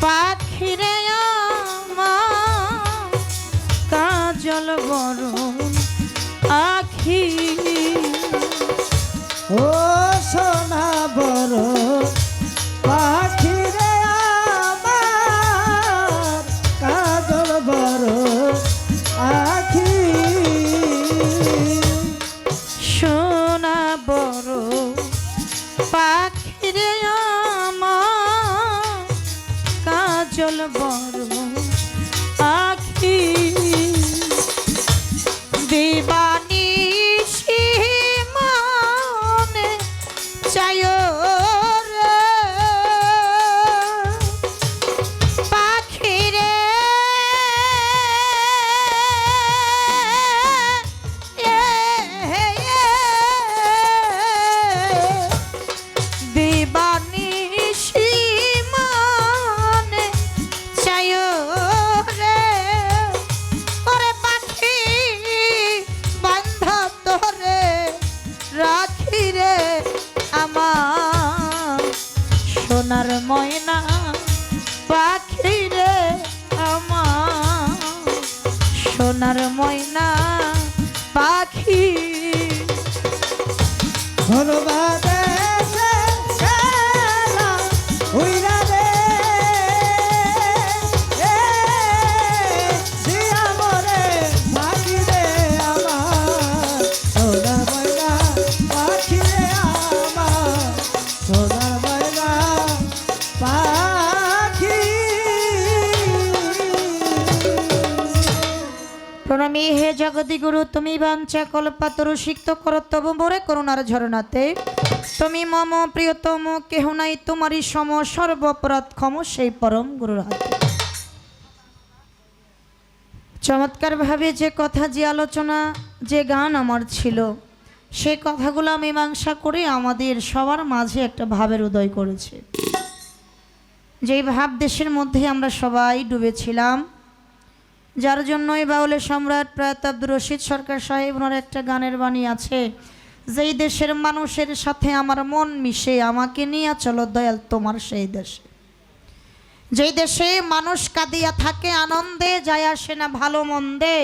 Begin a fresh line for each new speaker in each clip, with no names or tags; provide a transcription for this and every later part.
পাখিরে আমার কাজল বরণ আখি।
ও সোনা বড় পাখি রে আমার কাজল বড় আখি।
সোনা বড় পাখিরে আমার কাজল বড় আখি। দিবানিশি মনে চায় রে পাখিরে দিবানিশি মনে চায় রে ওরে পাখি বান্ধব ধরে রাখি রে আমার সোনার ময়না পাখি রে আমার সোনার ময়না পাখি।
ধন্যবাদে উইরা রে দিয়া মরে পাখি রে আমার সোনার ময়না পাখি রে আমার সোনার ময়না পাখি।
প্রণামী হে জগদিগুরু, তুমি বাঞ্ছা কল্পাতরু সিক্ত করো তব মোরে করুণার ঝরনাতে। তুমি মম প্রিয়তম কেহ নাই তোমারই সম, সর্বপরাধ ক্ষম সেই পরম গুরুর হাতে। চমৎকার ভাবে যে কথা, যে আলোচনা, যে গান আমার ছিল, সেই কথাগুলো মীমাংসা করে আমাদের সবার মাঝে একটা ভাবের উদয় করেছে। যেই ভাব দেশের মধ্যে আমরা সবাই ডুবেছিলাম, যার জন্যই বাউলের সম্রাট প্রয়াত আব্দুর রশিদ সরকার সাহেব ওনার একটা গানের বাণী আছে, যেই দেশের মানুষের সাথে আমার মন মিশে আমাকে নিয়ে চলো দয়াল তোমার সেই দেশে। যেই দেশে মানুষ কাঁদিয়া থাকে আনন্দে, যায় আসে না ভালো মন্দে,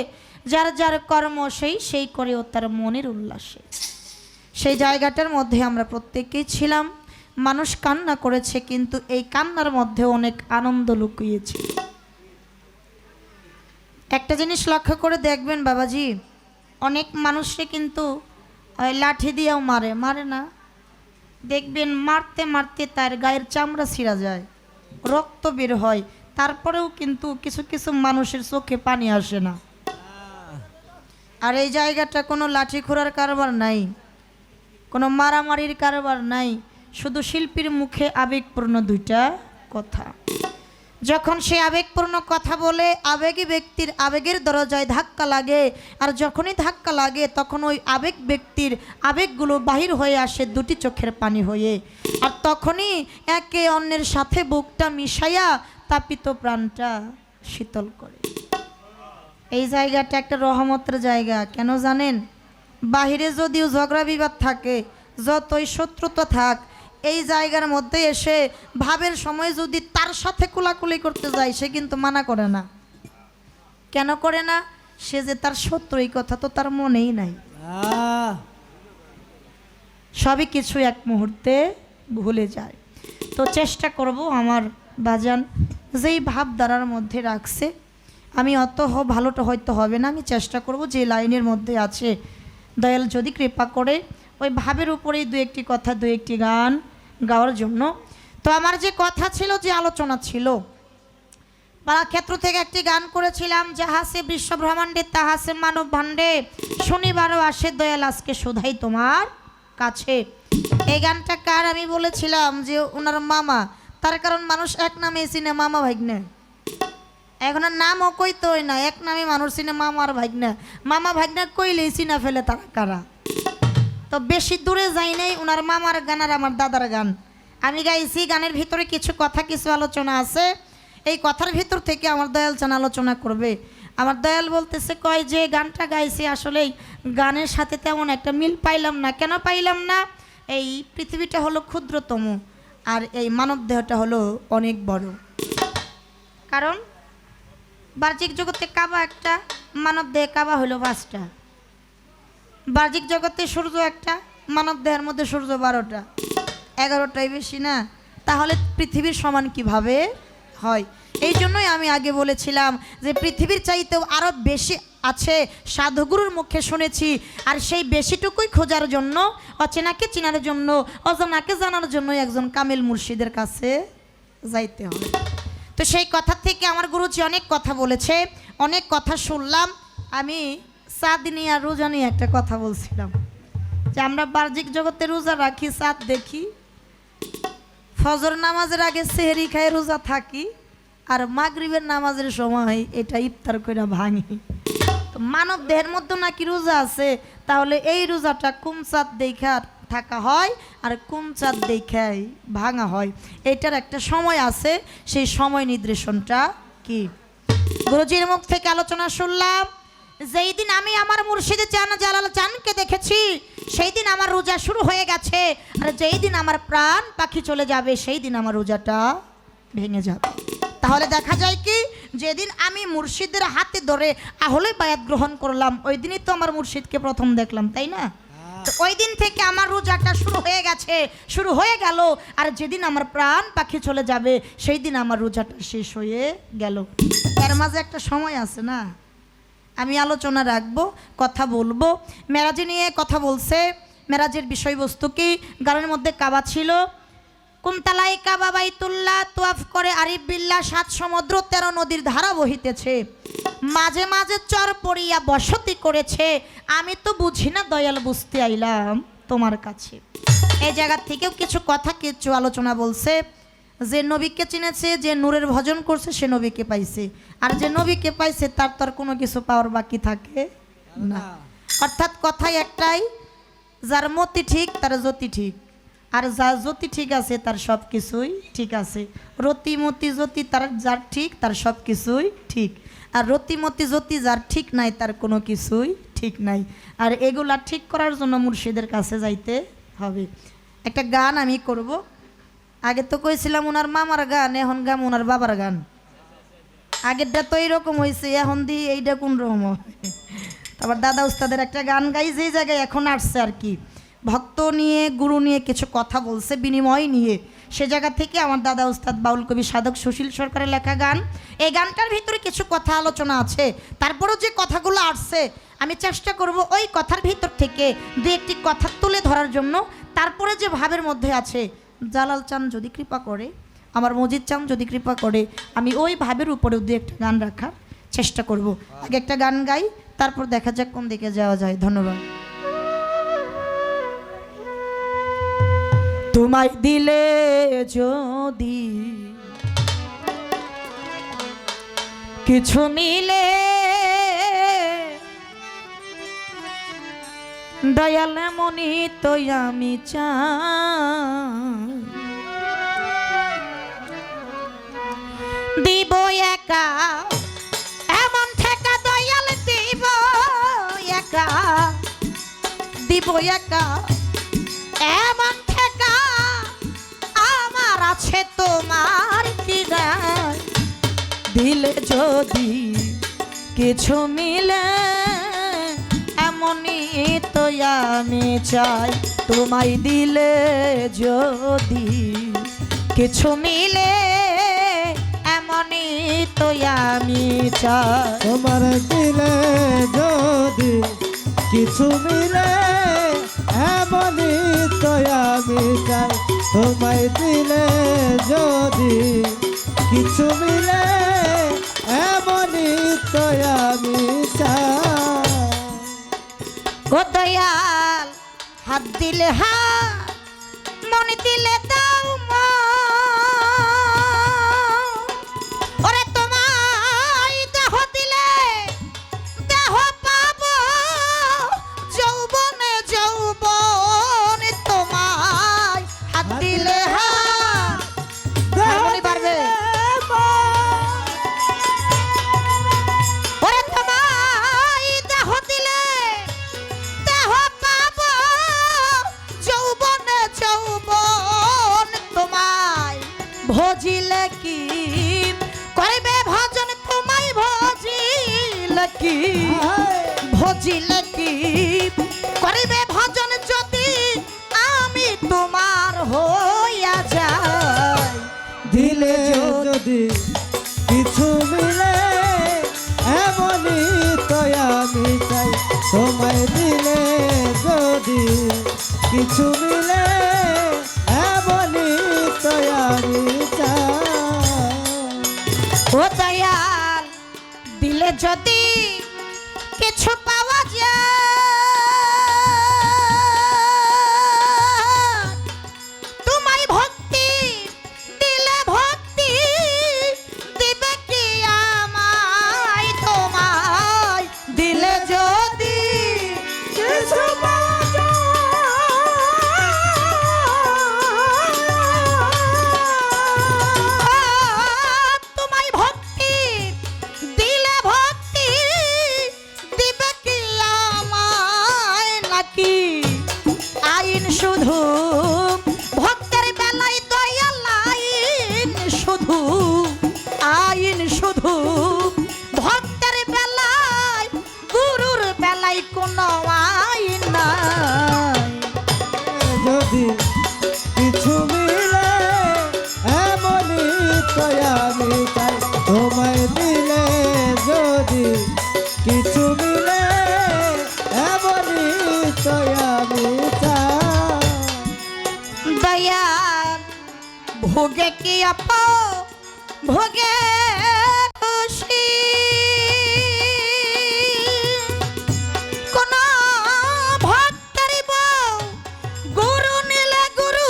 যার যার কর্ম সেই সেই করেও তার মনের উল্লাসে। সেই জায়গাটার মধ্যে আমরা প্রত্যেকেই ছিলাম। মানুষ কান্না করেছে, কিন্তু এই কান্নার মধ্যে অনেক আনন্দ লুকিয়েছে। একটা জিনিস লক্ষ্য করে দেখবেন বাবাজি, অনেক মানুষকে কিন্তু লাঠি দিয়েও মারে, মারে না? দেখবেন মারতে মারতে তার গায়ের চামড়া ছিঁড়া যায়, রক্ত বের হয়, তারপরেও কিন্তু কিছু কিছু মানুষের চোখে পানি আসে না। আর এই জায়গাটা কোনো লাঠি খোঁড়ার কারবার নাই, কোনো মারামারির কারবার নাই, শুধু শিল্পীর মুখে আবেগপূর্ণ দুইটা কথা। যখন সে আবেগপূর্ণ কথা বলে আবেগী ব্যক্তির আবেগের দরজায় ধাক্কা লাগে, আর যখনই ধাক্কা লাগে তখন ওই আবেগ ব্যক্তির আবেগগুলো বাহির হয়ে আসে দুটি চোখের পানি হয়ে, আর তখনই একে অন্যের সাথে বুকটা মিশাইয়া তাপিত প্রাণটা শীতল করে। এই জায়গাটা একটা রহমতের জায়গা। কেন জানেন? বাহিরে যদিও ঝগড়া বিবাদ থাকে, যতই শত্রুতা থাক, এই জায়গার মধ্যে এসে ভাবের সময় যদি তার সাথে কোলাকুলি করতে যায়, সে কিন্তু মানা করে না। কেন করে না? সে যে তার শত্রু, এই কথা তো তার মনেই নাই। সবই কিছু এক মুহূর্তে ভুলে যায়। তো চেষ্টা করব আমার বাজান যেই ভাবধারার মধ্যে রাখছে, আমি অত ভালোটা হয়তো হবে না, আমি চেষ্টা করব যে লাইনের মধ্যে আছে, দয়াল যদি কৃপা করে ওই ভাবের উপরেই দু একটি কথা, দু একটি গান গাওয়ার জন্য। তো আমার যে কথা ছিল, যে আলোচনা ছিল, ক্ষেত্র থেকে একটি গান করেছিলাম, যাহাসে বিশ্ব ব্রহ্মাণ্ডে তাহাসে মানব ভাণ্ডে, শনিবারও আসে দয়াল আজকে শোধাই তোমার কাছে। এই গানটা কার আমি বলেছিলাম যে ওনার মামা, তার কারণ মানুষ এক নামে চিনে মামা ভাগ্নে, এখন আর নামও কইতোই না, এক নামে মানুষ চিনে মামা আর ভাগ্না। মামা ভাগ্না কইলেই চিনা ফেলে তারা কারা। তো বেশি দূরে যাই নাই, ওনার মামার গান আর আমার দাদার গান আমি গাইছি। গানের ভিতরে কিছু কথা, কিছু আলোচনা আছে, এই কথার ভিতর থেকে আমার দয়াল চান আলোচনা করবে। আমার দয়াল বলতেছে, কয় যে গানটা গাইছি আসলেই গানের সাথে তেমন একটা মিল পাইলাম না। কেন পাইলাম না? এই পৃথিবীটা হলো ক্ষুদ্রতম, আর এই মানব দেহটা হলো অনেক বড়। কারণ বাহ্যিক জগতে কাবা একটা, মানব দেহে কাবা হলো 5টা। বাহ্যিক জগতে সূর্য একটা, মানব দেহের মধ্যে সূর্য 12টা, 11টাই বেশি না? তাহলে পৃথিবীর সমান কিভাবে হয়? এই জন্যই আমি আগে বলেছিলাম যে পৃথিবীর চাইতেও আরও বেশি আছে, সাধুগুরুর মুখে শুনেছি। আর সেই বেশিটুকুই খোঁজার জন্য, অচেনাকে চেনার জন্য, অজানাকে জানার জন্য একজন কামিল মুর্শিদের কাছে যাইতে হবে। তো সেই কথা থেকে আমার গুরুজি অনেক কথা বলেছে, অনেক কথা শুনলাম। আমি চাঁদ নিয়ে আর রোজা নিয়ে একটা কথা বলছিলাম যে আমরা বাহ্যিক জগতে রোজা রাখি, চাঁদ দেখি, ফজর নামাজের আগে সেহরি খায় রোজা থাকি, আর মাগরিবের নামাজের সময় এটা ইফতার করে ভাঙি। তো মানব দেহের মধ্যে নাকি রোজা আছে, তাহলে এই রোজাটা কোন চাঁদ দেখা থাকা হয় আর কোন চাঁদ দেখাই ভাঙা হয়, এটার একটা সময় আছে। সেই সময় নির্দেশনটা কি? গুরুজির মুখ থেকে আলোচনা শুনলাম, যেই দিন আমি আমার মুর্শিদে চান জালাল চানকে দেখেছি সেই দিন আমার রোজা শুরু হয়ে গেছে, আর যেই দিন আমার প্রাণ পাখি চলে যাবে সেই দিন আমার রোজাটা ভেঙে যাবে। তাহলে দেখা যায় কি, যেদিন আমি মুর্শিদের হাতে ধরে আহলে বায়াত গ্রহণ করলাম ওই দিনই তো আমার মুর্শিদকে প্রথম দেখলাম, তাই না? তো ওই দিন থেকে আমার রোজাটা শুরু হয়ে গেছে, শুরু হয়ে গেল। আর যেদিন আমার প্রাণ পাখি চলে যাবে সেই দিন আমার রোজাটা শেষ হয়ে গেল। এর মাঝে একটা সময় আছে না? আমি আলোচনা রাখবো, কথা বলবো। মেরাজি নিয়ে কথা বলছে। মেরাজের বিষয়বস্তু কি? গানের মধ্যে কাবা ছিল, কুনতালাই কাবা বাইতুল্লাহ, তোয়াফ করে আরিফ বিল্লাহ, 7 সমুদ্র 13 নদীর ধারা বহিতেছে, মাঝে মাঝে চর পড়িয়া বসতি করেছে, আমি তো বুঝি না দয়াল, বুঝতে আইলাম তোমার কাছে। এই জায়গা থেকেও কিছু কথা কিছু আলোচনা বলছে। যে নবীকে চিনেছে, যে নূরের ভজন করছে সে নবীকে পাইছে, আর যে নবীকে পাইছে তার তো আর কোনো কিছু পাওয়ার বাকি থাকে না। অর্থাৎ কথাই একটাই, যার মতি ঠিক তার জ্যোতি ঠিক, আর যার জ্যোতি ঠিক আছে তার সব কিছুই ঠিক আছে। রতিমতি জ্যোতি তার যার ঠিক তার সব কিছুই ঠিক, আর রতিমতি জ্যোতি যার ঠিক নাই তার কোনো কিছুই ঠিক নাই। আর এগুলা ঠিক করার জন্য মুর্শিদের কাছে যাইতে হবে। একটা গান আমি করব। আগে তো কইছিলাম ওনার মামার গান, এখন গাম ওনার বাবার গান। আগেরটা তো এইরকম হয়েছে, এখন দিয়ে এইটা কোন রকম হয়। তারপর দাদা উস্তাদের একটা গান গাই, যেই জায়গায় এখন আসছে আর কি, ভক্ত নিয়ে গুরু নিয়ে কিছু কথা বলছে, বিনিময় নিয়ে। সে জায়গা থেকে আমার দাদা উস্তাদ বাউল কবি সাধক সুশীল সরকারের লেখা গান। এই গানটার ভিতরে কিছু কথা আলোচনা আছে, তারপরও যে কথাগুলো আসছে আমি চেষ্টা করব ওই কথার ভিতর থেকে দু একটি কথা তুলে ধরার জন্য। তারপরে যে ভাবের মধ্যে আছে, জালাল চান যদি কৃপা করে, আমার মজিদ চান যদি কৃপা করে, আমি ওই ভাবের উপরেও দু একটা গান রাখার চেষ্টা করব। আগে একটা গান গাই, তারপর দেখা যাক কোন দিকে যাওয়া যায়। ধন্যবাদ। তোমায় দিলে যদি কিছু মিলে, দয়াল মনি তো আমি চাই, দিব একা এমন ঠেকা, দয়াল দিব একা, দিব একা এমন ঠেকা, আমার আছে তোমার কি গায়, দিলে যদি কিছু মিলে, এমনই তো আমি চাই, তোমায় দিলে যদি কিছু মিলে, এমনই তো আমি চাই,
তোমার দিলে যদি কিছু মিলে, এমনই তো আমি চাই, তোমায় দিলে যদি কিছু মিলে, এমনই তো আমি চাই।
ও দয়াল, হাত দিলে হাত, মন দিলে দাও মন, ওরে তোমায় দেহ দিলে দেহ পাবো, যৌবনে যৌবন, তোমায় হাত দিলে হাত, হারমোনি পারবে, ওরে তোমায় দেহ দিলে দেহ পাবো, কি ভজিলে কি করিবে ভজন যদি আমি তোমার হইয়া যাই
দিলে যদি কিছু মিলে এমনই তো আমি চাই তোমায় দিলে যদি কিছু মিলে এমনই তো আমি চাই
ও দয়াল দিলে যদি কিছু পাওয়া যায় তোমায় ভক্তি দিলে ভক্তি দিবে কি আমায় তোমায় দিলে যদি কিছু পাওয়া যায় তোমায় ভক্তি দিলে ভক্তি দিবে কি আমায় নাকি আইন শুধু ভক্তের বেলায় দয়াল আইন শুধু ভক্তের বেলায় গুরুর বেলায় কোনো আইন নাই
যদি কিছু মিলে এমনই তো আমি চাই তোমায় দিলে যদি কিছু মিলে এমনই তো আমি চাই
দয়াল ভোগে কি আপা ভোগে খুশি কোন ভক্তের বউ গুরু নিলে গুরু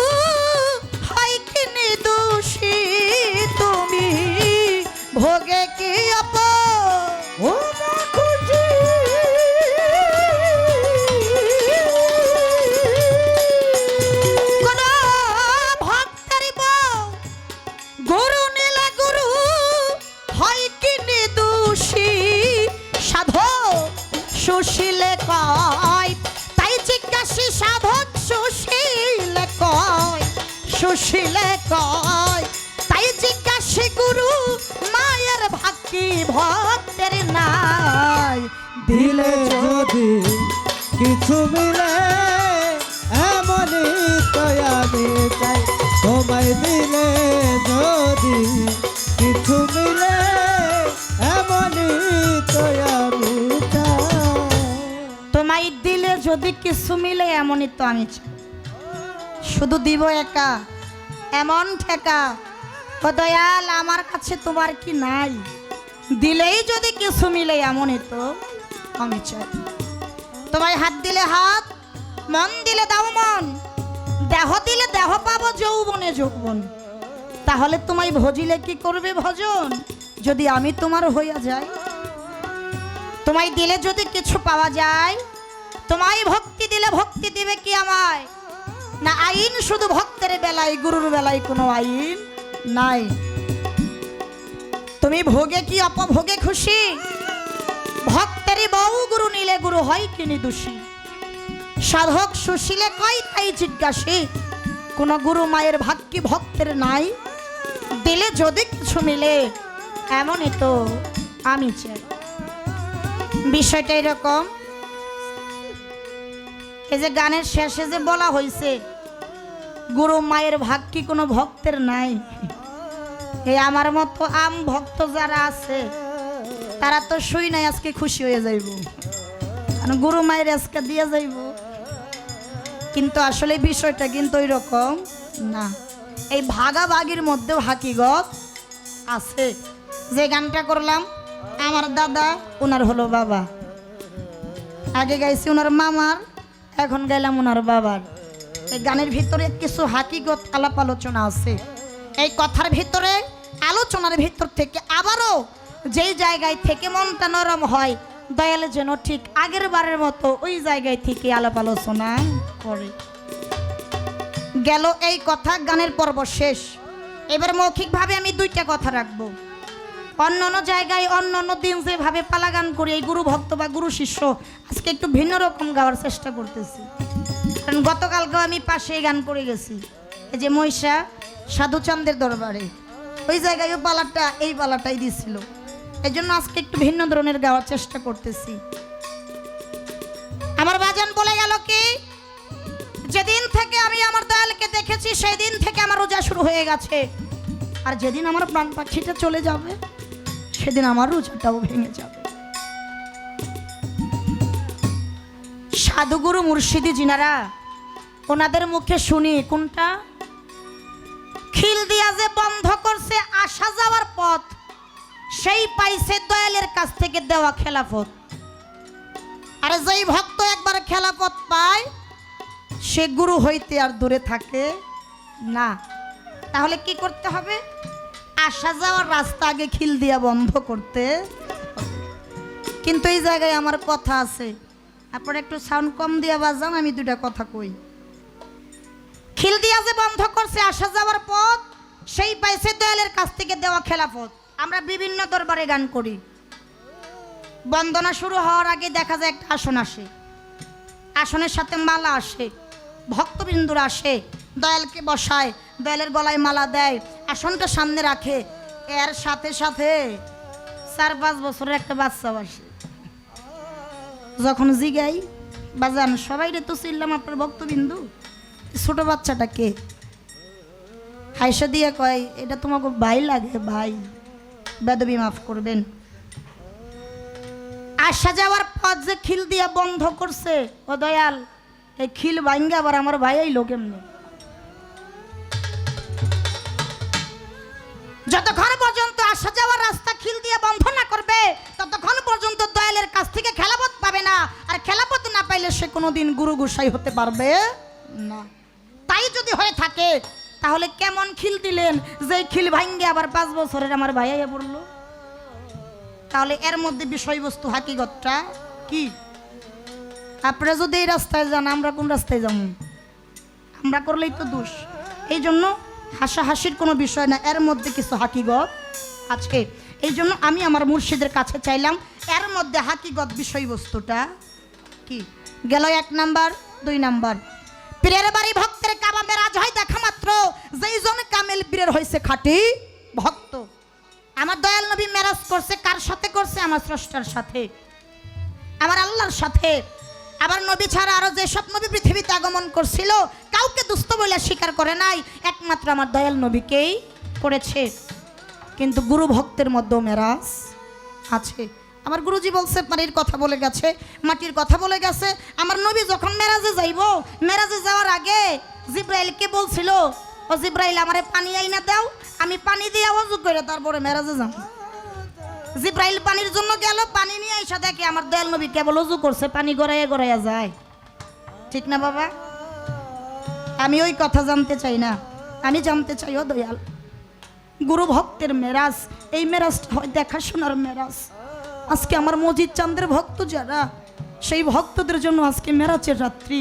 হয় কি নিদোষী তুমি ভোগে কি আপা ভোগে খুশি কোন ভক্তের বউ গুরু নিলে গুরু হয় কি নিদোষী সাধক সুশীলে কয় তাই জিজ্ঞাসী সাধক সুশীলে কয় তাই জিজ্ঞাসী গুরু মায়ের ভাগ্যি ভক্তের নাই
দিলে যদি কিছু মিলে এমনই তো আমি চাই তোমায় দিলে যদি কিছু মিলে এমনই তো আমি চাই
তোমায় দিলে যদি কিছু মিলে এমনই তো আমি চাই শুধু দিব একা এমন ঠেকা ও দয়াল আমার কাছে তোমার কি নাই দিলেই যদি কিছু মিলে এমনই তো আমি চাই তোমায় হাত দিলে হাত মন দিলে দাও মন দেহ দিলে দেহ পাবো যৌবনে যৌবন তাহলে তোমায় ভজিলে কি করবে ভজন যদি আমি তোমার হইয়া যাই তোমায় দিলে যদি কিছু পাওয়া যায় তোমায় ভক্তি দিলে ভক্তি দিবে কি আমায় না আইন শুধু ভক্তের বেলায় গুরুর বেলায় কোনো আইন নাই তুমি ভোগে কি অপভোগে খুশি ভক্তের বউ গুরু নিলে গুরু হয় কি নিদোষী সাধক সুশীলে কয় তাই জিজ্ঞাসী কোন গুরু মায়ের ভাগ্যি ভক্তের নাই দিলে যদি কিছু মিলে এমনই তো আমি চাই বিষয়টা এরকম এই যে গানের শেষে যে বলা হয়েছে গুরু মায়ের ভাগ্যি কোনো ভক্তের নাই এই আমার মতো আম ভক্ত যারা আছে তারা তো শুই নাই আজকে খুশি হয়ে যাইব কারণ গুরু মায়ের আজকে দিয়ে যাইব কিন্তু আসলে বিষয়টা কিন্তু ওই রকম না এই ভাগাভাগির মধ্যেও হাকিগত আছে যে গানটা করলাম আমার দাদা ওনার হলো বাবা আগে গাইছি ওনার মামার এখন গাইলাম ওনার বাবার এই গানের ভিতরে কিছু হাকিগত আলাপ আলোচনা আছে এই কথার ভিতরে আলোচনার ভিতর থেকে আবারও যেই জায়গায় থেকে মনটা নরম হয় দয়াল যেন ঠিক আগের বারের মতো ওই জায়গায় থেকে আলাপ আলোচনা করে গেল এই কথা গানের পর্ব শেষ এবার মৌখিকভাবে আমি দুইটা কথা রাখবো অন্য অন্য জায়গায় অন্য অন্য দিন যেভাবে পালা গান করি এই গুরু ভক্ত বা গুরু শিষ্য আজকে একটু ভিন্ন রকম গাওয়ার চেষ্টা করতেছি কারণ গতকালকেও আমি পাশে গান করে গেছি এই যে মহিষা সাধুচন্দ্রের দরবারে ওই জায়গায় পালাটা এই পালাটাই দিছিল এই জন্য আজকে একটু ভিন্ন ধরনের গাওয়ার চেষ্টা করতেছি। আমার বাজান বলে গেল কি, যেদিন থেকে আমি আমার দয়ালকে দেখেছি সেই দিন থেকে আমার রোজা শুরু হয়ে গেছে, আর যেদিন আমার প্রাণ পাখিটা চলে যাবে সেদিন আমার রোজাটাও ভেঙে যাবে। সাধুগুরু মুর্শিদি জিনারা, ওনাদের মুখে শুনি কোনটা, খিল দিয়া যে বন্ধ করছে আসা যাওয়ার পথ, সেই পাইছে দয়ালের কাছ থেকে দেওয়া খেলাফত। আর যেই ভক্ত একবার খেলাফত পায় সে গুরু হইতে আর দূরে থাকে না। তাহলে কি করতে হবে, আসা যাওয়ার রাস্তা আগে খিল দিয়া বন্ধ করতে হবে। কিন্তু এই জায়গায় আমার কথা আছে, আপনারা একটু সাউন্ড কম দিয়া বাজান, আমি দুটা কথা কই। খিল দিয়া যে বন্ধ করছে আসা যাওয়ার পথ, সেই পাইছে দয়ালের কাছ থেকে দেওয়া খেলাফত। আমরা বিভিন্ন দরবারে গান করি, বন্দনা শুরু হওয়ার আগে দেখা যায় একটা আসন আসে, আসনের সাথে মালা আসে, ভক্তবৃন্দুরা আসে, দয়ালকে বসায়, দয়ালের গলায় মালা দেয়, আসনটা সামনে রাখে। এর সাথে সাথে 4-5 বছরের একটা বাচ্চাও আসে। যখন জিগাই বাজান সবাই রে তো চিনলাম আপনার ভক্তবিন্দু, ছোট বাচ্চাটা কে, হাইসা দিয়ে কয় এটা তোমাকে ভাই লাগে। ভাই বেদবি মাফ করবেন, আসা যাওয়ার পথ যে খিল দিয়া বন্ধ করছে, ও দয়াল এই খিল ভাঙ্গে আবার আমার ভাই এই লোক এমনি। যতক্ষণ পর্যন্ত আসা যাওয়ার রাস্তা খিল দিয়ে বন্ধ না করবে ততক্ষণ পর্যন্ত দয়ালের কাছ থেকে খেলাপথ পাবে না, আর খেলাপথ না পাইলে সে কোনোদিন গুরু গোসাই হতে পারবে না। তাই যদি হয়ে থাকে তাহলে কেমন খিল দিলেন যে খিল ভাঙ্গে আবার 5 বছরের আমার ভাইয়া পড়লো। তাহলে এর মধ্যে বিষয়বস্তু হাকিগতটা কি? আপনারা যদি এই রাস্তায় যান, আমরা কোন রাস্তায় যাব? আমরা করলেই তো দোষ। এই জন্য হাসাহাসির কোনো বিষয় না, এর মধ্যে কিছু হাকিগত আছে। এই জন্য আমি আমার মুর্শিদের কাছে চাইলাম এর মধ্যে হাকিগত বিষয়বস্তুটা কি। গেল 1 নাম্বার। 2 নাম্বার, পীরের বাড়ি ভক্তের কাবা মেরাজ হয় দেখা মাত্র, যেই জন কামেল পীরের হয়েছে খাঁটি ভক্ত। আমার দয়াল নবী মেরাজ করছে কার সাথে করছে? আমার স্রষ্টার সাথে, আমার আল্লাহর সাথে। আবার নবী ছাড়া আরো যেসব নবী পৃথিবীতে আগমন করছিল কাউকে দুস্থ বলে স্বীকার করে নাই, একমাত্র আমার দয়াল নবীকেই করেছে। কিন্তু গুরু ভক্তের মধ্যে মেরাজ আছে। আমার গুরুজি বলছে পানির কথা বলে গেছে, মাটির কথা বলে গেছে। আমার নবী যখন মেরাজে যাইব, মেরাজে যাওয়ার আগে জিব্রাইলকে বলছিল, ও জিব্রাইল আমারে পানি আইনা দাও, আমি পানি দিয়ে ওযু করে তারপরে মেরাজে যাব। জিব্রাইল পানির জন্য গেল, পানি নিয়ে এসে দেখে আমার দয়াল নবী কেবল ওযু করছে, পানি গড়াইয়া গড়াইয়া যায়। ঠিক না বাবা? আমি ওই কথা জানতে চাই না, আমি জানতে চাই ও দয়াল গুরু ভক্তের মেরাজ, এই মেরাজটা হয় দেখাশোনার মেরাজ। আজকে আমার মজিদ চাঁদের ভক্ত যারা, সেই ভক্তদের জন্য আজকে মেরাজের রাত্রি।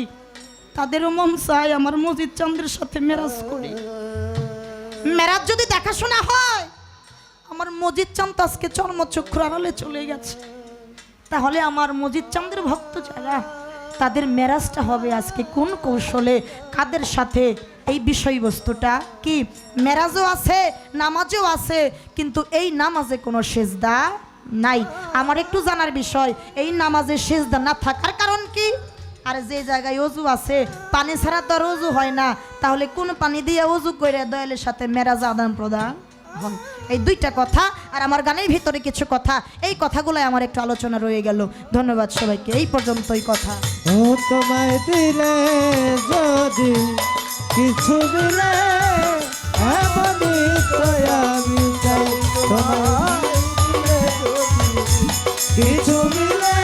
তাদেরও মন চায় আমার মজিদ চাঁদের সাথে মেরাজ করি। মেরাজ যদি দেখাশোনা হয়, আমার মজিদ চাঁদ আজকে চর্মচক্ষুর আড়ালে চলে গেছে, তাহলে আমার মজিদ চাঁদের ভক্ত যারা, তাদের মেরাজটা হবে আজকে কোন কৌশলে, কাদের সাথে? এই বিষয়বস্তুটা কি। মেরাজও আছে, নামাজও আছে, কিন্তু এই নামাজে কোনো সেজদা নাই। আমার একটু জানার বিষয়, এই নামাজে সেজদা না থাকার কারণ কি? আর যে জায়গায় অজু আছে, পানি ছাড়া তো আর অজু হয় না, তাহলে কোন পানি দিয়ে অজু করে দয়ালের সাথে মেরাজ আদান প্রদান হয়? এই 2টা কথা, আর আমার গানের ভিতরে কিছু কথা, এই কথাগুলো আমার একটু আলোচনা রয়ে গেল। ধন্যবাদ সবাইকে, এই পর্যন্তই কথা।
ও তোমায় দিলে যদি কিছু দিলে এমনই তো আমি চাই, তোমায় দিলে যদি কিছু দিলে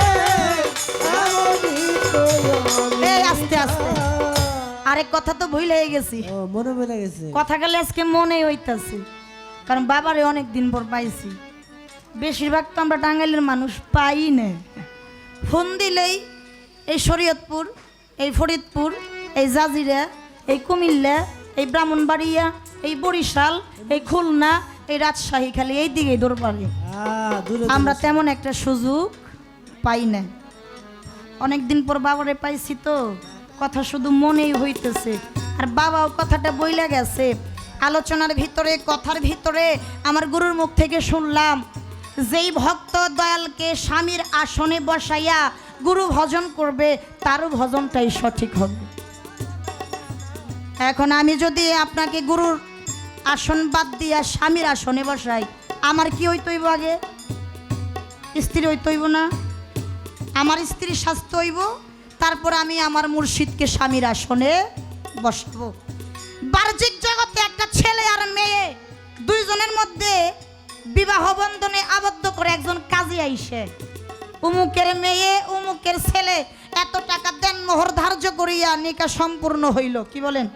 এমনই তো আমি।
এই আস্তে আস্তে আরেক কথা তো ভুল হয়ে গেছি,
ও মনে পড়ে গেছে।
কথা গেলে আজকে মনে হইতাছে, কারণ বাবারে অনেক দিন পর পাইছি। বেশিরভাগ তো আমরা টাঙ্গাইলের মানুষ পাই না। ফোন দিলেই এই শরীয়তপুর, এই ফরিদপুর, এই জাজিরা, এই কুমিল্লা, এই ব্রাহ্মণবাড়িয়া, এই বরিশাল, এই খুলনা, এই রাজশাহী, খালি এই দিকেই দৌড় পারে। আমরা তেমন একটা সুযোগ পাই না। অনেক দিন পর বাবারে পাইছি তো কথা শুধু মনেই হইতেছে। আর বাবাও কথাটা বইলা গেছে, আলোচনার ভিতরে, কথার ভিতরে আমার গুরুর মুখ থেকে শুনলাম যেই ভক্ত দয়ালকে স্বামীর আসনে বসাইয়া গুরু ভজন করবে তারও ভজনটাই সঠিক হবে। এখন আমি যদি আপনাকে গুরুর আসন বাদ দিয়া স্বামীর আসনে বসাই, আমার কি হইতইব? আগে স্ত্রী হইতইব না? আমার স্ত্রীর স্বাস্থ্য হইব, তারপর আমি আমার মুর্শিদকে স্বামীর আসনে বসাবো। বাহ্যিক জগতে একটা ছেলে আর মেয়ে দুইজনের মধ্যে বিবাহ বন্ধনে আবদ্ধ করে একজন কাজী আইসে, উমুকের মেয়ে উমুকের ছেলে এত টাকা দেন মোহর ধার্য করিয়া নিকাহ সম্পূর্ণ হইল। কি বলেন?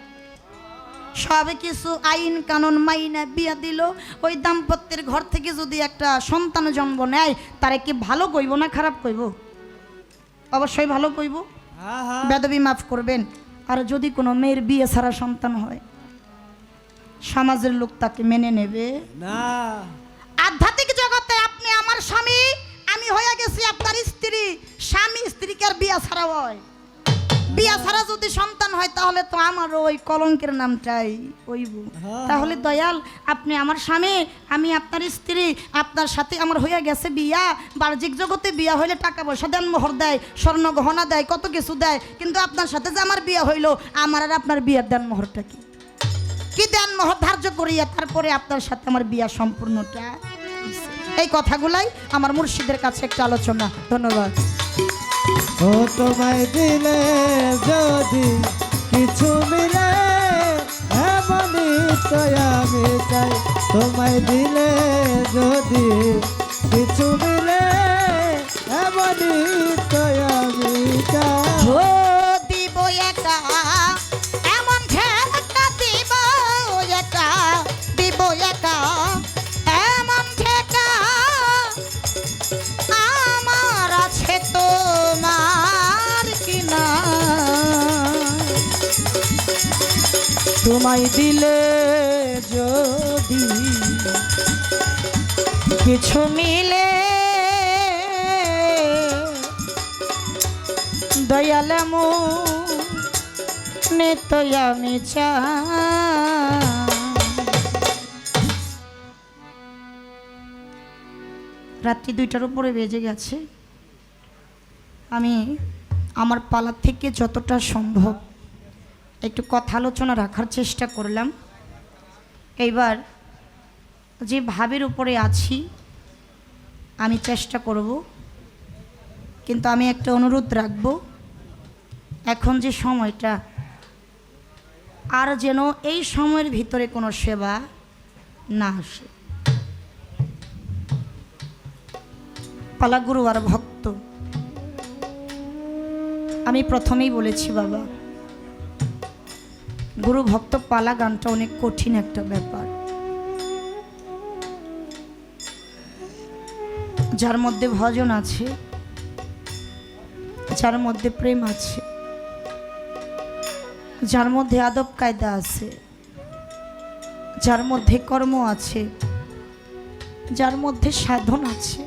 সব কিছু আইন কানুন মাইনা বিয়া দিল। ওই দাম্পত্যের ঘর থেকে যদি একটা সন্তান জন্ম নেয়, তারে কি ভালো কইব না খারাপ কইব? অবশ্যই ভালো কইব। বেদবি মাফ করবেন। আর যদি কোনো মেয়ের বিয়ে ছাড়া সন্তান হয়, সমাজের লোক তাকে মেনে নেবে
না।
আধ্যাত্মিক জগতে আপনি আমার স্বামী, আমি হয়ে গেছি আপনার স্ত্রী। স্বামী স্ত্রীকে আর বিয়া ছাড়া হয়? বিয়া ছাড়া যদি সন্তান হয় তাহলে তো আমারও ওই কলঙ্কের নামটাই হইব। তাহলে দয়াল, আপনি আমার স্বামী, আমি আপনার স্ত্রী, আপনার সাথে আমার হয়ে গেছে বিয়া। বাহ্যিক জগতে বিয়া হইলে টাকা পয়সা দেন, মোহর দেয়, স্বর্ণ গহনা দেয়, কত কিছু দেয়, কিন্তু আপনার সাথে যে আমার বিয়া হইল, আমার আর আপনার বিয়ার দেন মোহরটা কি? কি দেন মোহর ধার্য করিয়া তারপরে আপনার সাথে আমার বিয়া সম্পূর্ণটা। এই কথাগুলাই আমার মুর্শিদের কাছে একটা আলোচনা। ধন্যবাদ।
ও তোমায় দিলে যদি কিছু মিলে, এমনই তো আমি চাই। তোমায় দিলে যদি কিছু মিলে, এমনই তো আমি চাই।
ও দিব একা এমন ঠেকা, দিব একা, দিব একা এমন ঠেকা, আমার আছে তোমার কিনা। তোমায় দিলে যদি কিছু মিলে, দয়াল মনে তো আমি চাই। রাত্রি 2টার উপরে বেজে গেছে। আমি আমার পালা থেকে যতটা সম্ভব একটু কথা আলোচনা রাখার চেষ্টা করলাম। এইবার যে ভাবের উপরে আছি আমি চেষ্টা করব, কিন্তু আমি একটা অনুরোধ রাখব, এখন যে সময়টা, আর যেন এই সময়ের ভিতরে কোনো সেবা না আসে। পালা গুরু আর ভক্ত, আমি প্রথমেই বলেছি বাবা, গুরু ভক্ত পালা গানটা অনেক কঠিন একটা ব্যাপার, যার মধ্যে ভজন আছে, যার মধ্যে প্রেম আছে, যার মধ্যে আদব কায়দা আছে, যার মধ্যে কর্ম আছে, যার মধ্যে সাধন আছে,